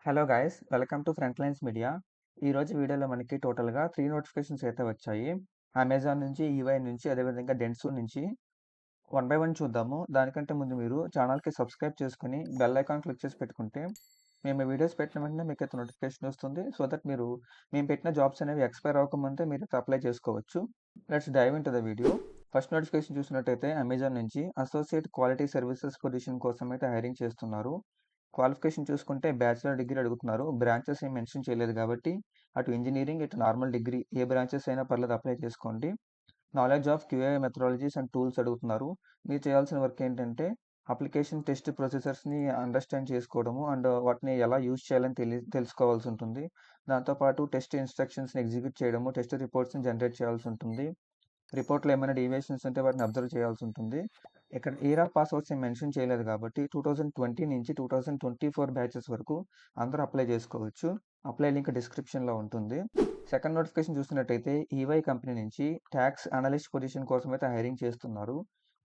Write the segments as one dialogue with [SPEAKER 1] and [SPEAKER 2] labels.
[SPEAKER 1] Hello guys welcome to front lines media. ఈరోజు వీడియోలో మనకి టోటల్గా 3 నోటిఫికేషన్స్ అయితే వచ్చాయి. అమెజాన్ నుంచి, ఈవై నుంచి, అదేవిధంగా డెన్సు నుంచి. వన్ బై వన్ చూద్దాము. దానికంటే ముందు మీరు ఛానల్కి సబ్స్క్రైబ్ చేసుకుని బెల్ ఐకాన్ క్లిక్ చేసి పెట్టుకుంటే మేము వీడియోస్ పెట్టిన వెంటనే మీకు అయితే నోటిఫికేషన్ వస్తుంది. సో దట్ మేము పెట్టిన జాబ్స్ అనేవి ఎక్స్పైర్ అవ్వకముందే మీరు అప్లై చేసుకోవచ్చు. Let's dive into the video. First notification చూసినట్టయితే అమెజాన్ నుంచి అసోసియేట్ క్వాలిటీ సర్వీసెస్ పొజిషన్ కోసం అయితే హైరింగ్ చేస్తున్నారు. క్వాలిఫికేషన్ చూసుకుంటే బ్యాచిలర్ డిగ్రీ అడుగుతున్నారు. బ్రాంచెస్ ఏం మెన్షన్ చేయలేదు కాబట్టి అటు ఇంజినీరింగ్, ఇటు నార్మల్ డిగ్రీ ఏ బ్రాంచెస్ అయినా పర్లేదు అప్లై చేసుకోండి. Knowledge of QA methodologies and tools అడుగుతున్నారు. మీరు చేయాల్సిన వర్క్ ఏంటంటే అప్లికేషన్ టెస్ట్ ప్రొసెసర్స్ని అండర్స్టాండ్ చేసుకోవడము అండ్ వాటిని ఎలా యూజ్ చేయాలని తెలుసుకోవాల్సి ఉంటుంది. దాంతోపాటు టెస్ట్ ఇన్స్ట్రక్షన్స్ని ఎగ్జిక్యూట్ చేయడము, టెస్ట్ రిపోర్ట్స్ని జనరేట్ చేయాల్సి ఉంటుంది. రిపోర్ట్‌లో ఏమైనా డీవియేషన్స్ ఉంటే వాటిని అబ్జర్వ్ చేయాల్సి ఉంటుంది. ఇక్కడ ఇయర్ ఆఫ్ పాస్‌ఔట్స్ ఏం మెన్షన్ చేయలేదు కాబట్టి 2020 నుంచి 2024 బ్యాచెస్ వరకు అందరూ అప్లై చేసుకోవచ్చు. అప్లై లింక్ డిస్క్రిప్షన్‌లో ఉంటుంది. సెకండ్ నోటిఫికేషన్ చూస్తున్నట్టయితే ఈవై కంపెనీ నుంచి టాక్స్ అనలిస్ట్ పొజిషన్ కోసం అయితే హైరింగ్ చేస్తున్నారు.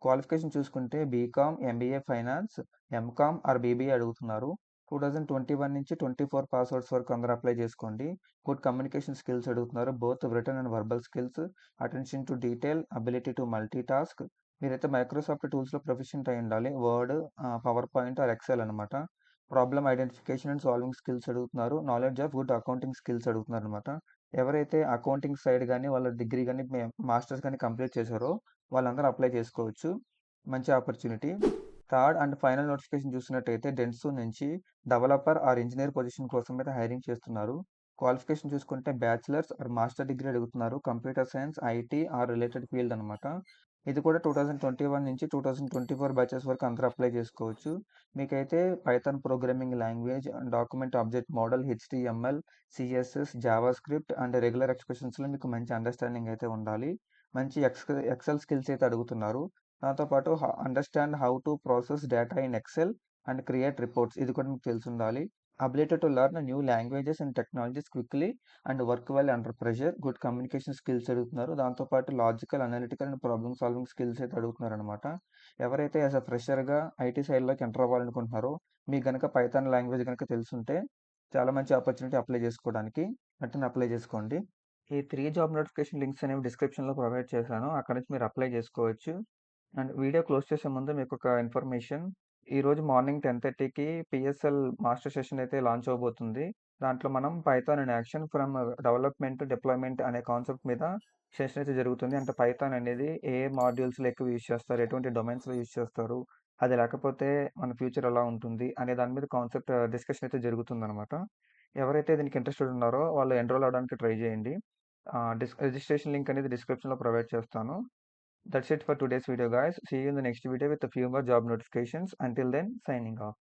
[SPEAKER 1] క్వాలిఫికేషన్ చూసుకుంటే BCom, MBA finance, MCom or BBA అడుగుతున్నారు. 2021 నుంచి 24 పాస్‌ఔట్స్ వరకు అందరూ అప్లై చేసుకోండి. గుడ్ కమ్యూనికేషన్ స్కిల్స్ అడుగుతున్నారు. Both written and verbal skills, attention to detail, ability to multitask. మీరైతే మైక్రోసాఫ్ట్ టూల్స్‌లో ప్రొఫిషియంట్ అయి ఉండాలి. Word, PowerPoint or Excel అనమాట. Problem identification and solving skills అడుగుతున్నారు. Knowledge of good accounting skills అడుగుతున్నారనమాట. ఎవరైతే accounting side గాని, వాళ్ళ డిగ్రీ గాని, మాస్టర్స్ గాని కంప్లీట్ చేశారో వాళ్ళందరూ అప్లై చేసుకోవచ్చు. మంచి opportunity. Third and final notification చూసినట్టయితే డెన్సు నుంచి డెవలపర్ ఆర్ ఇంజినీర్ పొజిషన్ కోసం అయితే హైరింగ్ చేస్తున్నారు. క్వాలిఫికేషన్ చూసుకుంటే బ్యాచిలర్స్ ఆర్ మాస్టర్ డిగ్రీ అడుగుతున్నారు. Computer science, IT or related field అనమాట. ఇది కూడా 2021 నుంచి 2024 బ్యాచెస్ వరకు అందరూ అప్లై చేసుకోవచ్చు. మీకైతే Python programming language, document object model, HTML, CSS, JavaScript and regular ఎక్స్ప్రెషన్స్లో మీకు మంచి అండర్స్టాండింగ్ అయితే ఉండాలి. మంచి ఎక్సెల్ స్కిల్స్ అయితే అడుగుతున్నారు. దాంతోపాటు understand how to process data in Excel and create reports ఇది కూడా మీకు తెలిసి ఉండాలి. Ability to learn new languages and technologies quickly and work well under pressure. Good communication skills అడుగుతున్నారు. దాంతోపాటు logical, analytical and problem solving skills అయితే అడుగుతున్నారు అనమాట. ఎవరైతే యాజ్ అ ఫ్రెషర్గా ఐటీ సైడ్లోకి ఎంటర్ అవ్వాలనుకుంటున్నారో మీకు కనుక పైథాన్ లాంగ్వేజ్ కనుక తెలుసుంటే చాలా మంచి ఆపర్చునిటీ అప్లై చేసుకోవడానికి. వెంటనే అప్లై చేసుకోండి. ఈ 3 జాబ్ నోటిఫికేషన్ లింక్స్ అనేవి డిస్క్రిప్షన్లో ప్రొవైడ్ చేశాను. అక్కడ నుంచి మీరు అప్లై చేసుకోవచ్చు. అండ్ వీడియో క్లోజ్ చేసే ముందు మీకు ఒక ఇన్ఫర్మేషన్. ఈరోజు మార్నింగ్ 10:30కి పిఎస్ఎల్ మాస్టర్ సెషన్ అయితే లాంచ్ అవబోతుంది. దాంట్లో మనం Python in action from development deployment అనే కాన్సెప్ట్ మీద సెషన్ అయితే జరుగుతుంది. అంటే పైథాన్ అనేది ఏ మాడ్యూల్స్లో ఎక్కువ యూజ్ చేస్తారు, ఎటువంటి డొమైన్స్లో యూజ్ చేస్తారు, అది లేకపోతే మన ఫ్యూచర్ ఎలా ఉంటుంది అనే దాని మీద కాన్సెప్ట్ డిస్కషన్ అయితే జరుగుతుందన్నమాట. ఎవరైతే దీనికి ఇంట్రెస్టెడ్ ఉన్నారో వాళ్ళు ఎన్రోల్ అవ్వడానికి ట్రై చేయండి. రిజిస్ట్రేషన్ లింక్ అనేది డిస్క్రిప్షన్లో ప్రొవైడ్ చేస్తాను. That's it for today's video, guys. See you in the next video with a few more job notifications. Until then, signing off.